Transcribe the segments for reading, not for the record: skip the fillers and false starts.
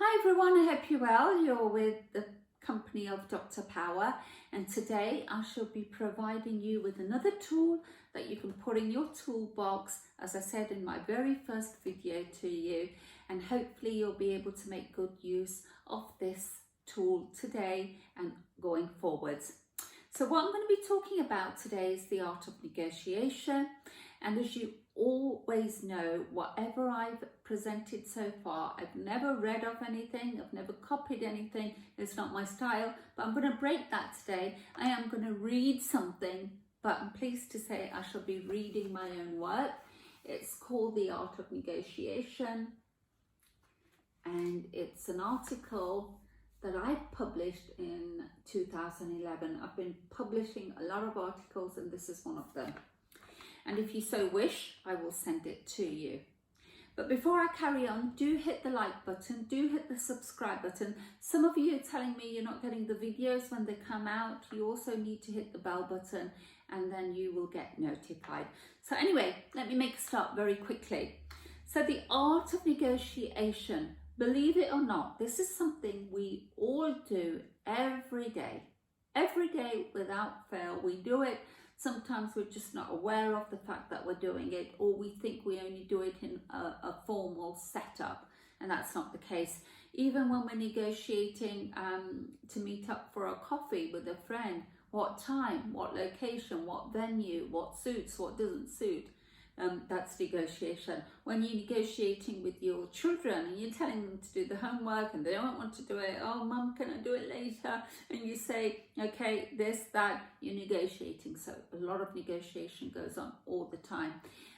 Hi everyone, I hope you're well. You're with the company of Dr. Powar, and today I shall be providing you with another tool that you can put in your toolbox, as I said in my very first video to you, and hopefully you'll be able to make good use of this tool today and going forwards. So what I'm going to be talking about today is the art of negotiation, and as you always know, whatever I've presented so far, I've never read of anything, I've never copied anything, it's not my style, but I'm going to break that today. I am going to read something, but I'm pleased to say I shall be reading my own work. It's called The Art of Negotiation, and it's an article that I published in 2011. I've been publishing a lot of articles and this is one of them. And if you so wish, I will send it to you. But before I carry on, do hit the like button, do hit the subscribe button. Some of you are telling me you're not getting the videos when they come out. You also need to hit the bell button and then you will get notified. So anyway, let me make a start very quickly. So the art of negotiation, believe it or not, this is something we all do every day. Every day without fail, we do it. Sometimes we're just not aware of the fact that we're doing it, or we think we only do it in a formal setup, and that's not the case. Even when we're negotiating to meet up for a coffee with a friend, what time, what location, what venue, what suits, what doesn't suit, that's negotiation. When you're negotiating with your children and you're telling them to do the homework and they don't want to do it, oh mum, can I do it later? And you say, okay, this, that, you're negotiating. So a lot of negotiation goes on all the time.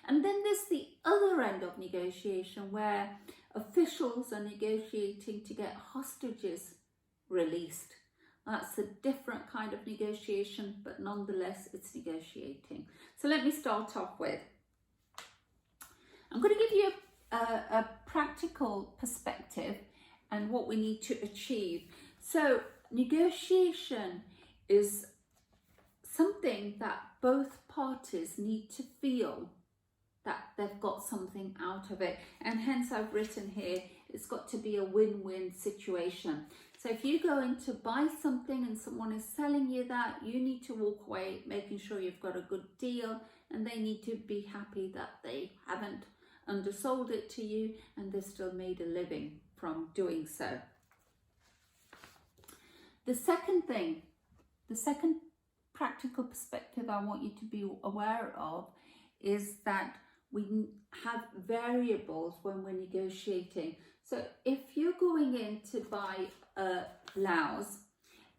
And then there's the other end of negotiation where officials are negotiating to get hostages released. That's a different kind of negotiation, but nonetheless it's negotiating. So let me start off with, I'm going to give you a practical perspective and what we need to achieve. So negotiation is something that both parties need to feel that they've got something out of it. And hence I've written here, it's got to be a win-win situation. So if you're going to buy something and someone is selling you that, you need to walk away making sure you've got a good deal, and they need to be happy that they haven't undersold it to you and they've still made a living from doing so. The second thing, the second practical perspective I want you to be aware of is that we have variables when we're negotiating. So if you're going in to buy a blouse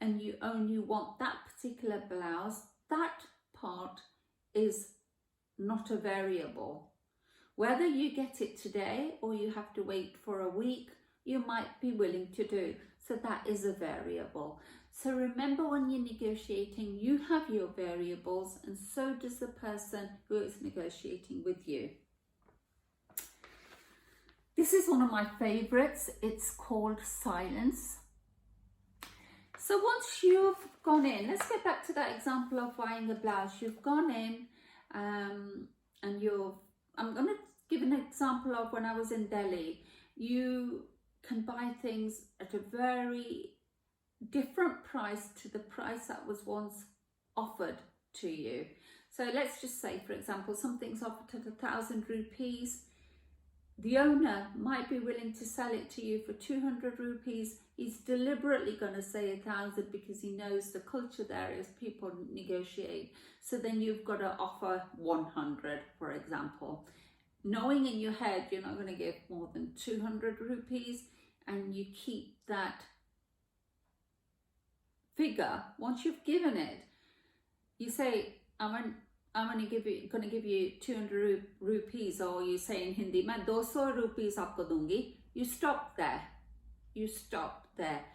and you only want that particular blouse, that part is not a variable. Whether you get it today or you have to wait for a week, you might be willing to do. So that is a variable. So remember, when you're negotiating, you have your variables, and so does the person who is negotiating with you. This is one of my favorites. It's called silence. So once you've gone in, let's get back to that example of buying a blouse. You've gone in and I'm going to give an example of when I was in Delhi. You can buy things at a very different price to the price that was once offered to you. So let's just say, for example, something's offered at 1,000 rupees. The owner might be willing to sell it to you for 200 rupees. He's deliberately going to say 1,000 because he knows the culture there is people negotiate. So then you've got to offer 100, for example. Knowing in your head you're not going to give more than 200 rupees, and you keep that figure. Once you've given it, you say, I'm only going to give you 200 rupees, or you say in Hindi, "Main 200 rupees aapko dungi." You stop there. You stop there.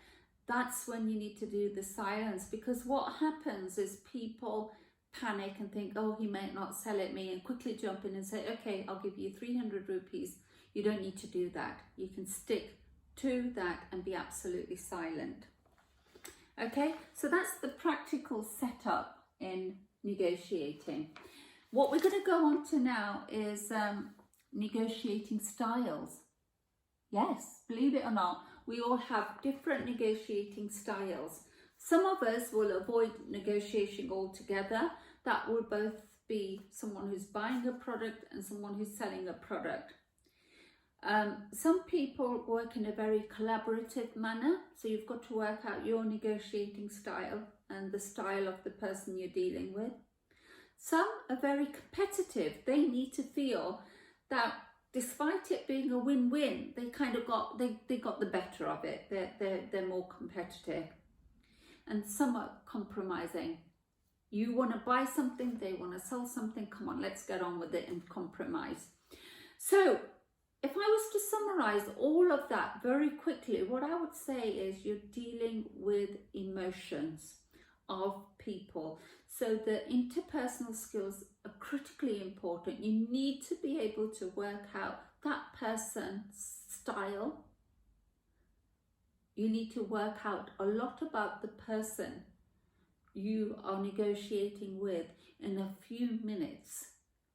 That's when you need to do the silence, because what happens is people panic and think, oh, he might not sell it me, and quickly jump in and say, okay, I'll give you 300 rupees. You don't need to do that. You can stick to that and be absolutely silent. Okay, so that's the practical setup in negotiating. What we're going to go on to now is negotiating styles. Yes, believe it or not, we all have different negotiating styles. Some of us will avoid negotiating altogether. That will both be someone who's buying a product and someone who's selling a product. Some people work in a very collaborative manner, so you've got to work out your negotiating style and the style of the person you're dealing with. Some are very competitive. They need to feel that despite it being a win-win, they kind of got the better of it. They're more competitive. And some are compromising. You want to buy something, they want to sell something. Come on, let's get on with it and compromise. So if I was to summarize all of that very quickly, what I would say is you're dealing with emotions of people. So the interpersonal skills are critically important. You need to be able to work out that person's style. You need to work out a lot about the person you are negotiating with in a few minutes,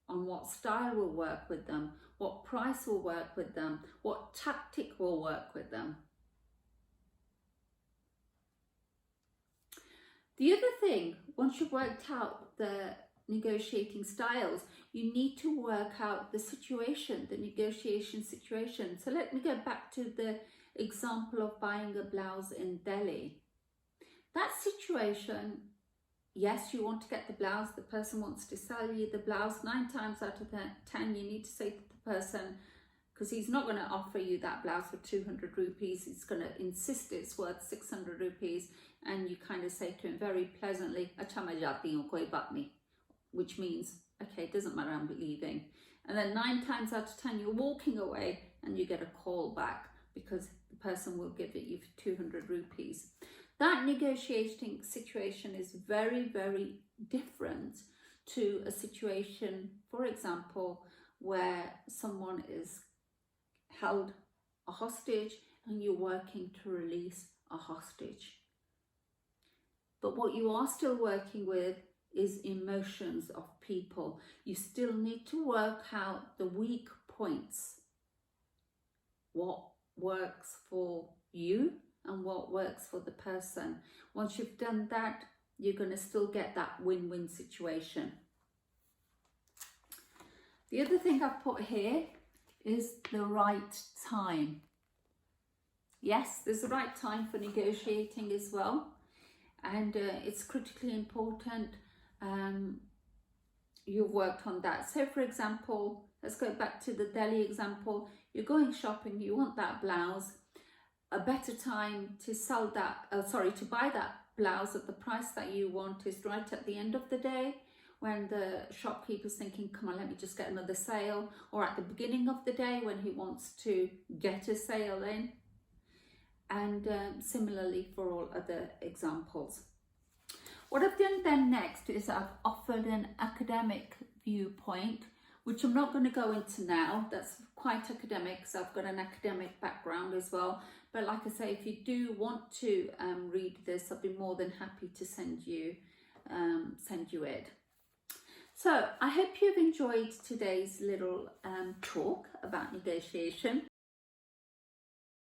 on what style will work with them, what price will work with them, what tactic will work with them. The other thing, once you've worked out the negotiating styles, you need to work out the situation, the negotiation situation. So let me go back to the example of buying a blouse in Delhi. That situation, yes, you want to get the blouse, the person wants to sell you the blouse. 9 times out of 10, you need to say to the person, because he's not going to offer you that blouse for 200 rupees, he's going to insist it's worth 600 rupees, and you kind of say to him very pleasantly, "Acha main jati hu, koi baat nahi," which means, okay, it doesn't matter, I'm leaving. And then 9 times out of 10, you're walking away and you get a call back because the person will give it you for 200 rupees. That negotiating situation is very, very different to a situation, for example, where someone is held a hostage and you're working to release a hostage. But what you are still working with is emotions of people. You still need to work out the weak points. What works for you and what works for the person. Once you've done that, you're going to still get that win-win situation. The other thing I've put here is the right time. Yes, there's the right time for negotiating as well, and it's critically important you've worked on that. So for example, let's go back to the Delhi example. You're going shopping, you want that blouse. A better time to sell that, to buy that blouse at the price that you want is right at the end of the day, when the shopkeeper's thinking, come on, let me just get another sale, or at the beginning of the day when he wants to get a sale in, and similarly for all other examples. What I've done then next is I've offered an academic viewpoint, which I'm not going to go into now. That's quite academic, because I've got an academic background as well. But like I say, if you do want to read this, I'll be more than happy to send you it. So I hope you've enjoyed today's little talk about negotiation.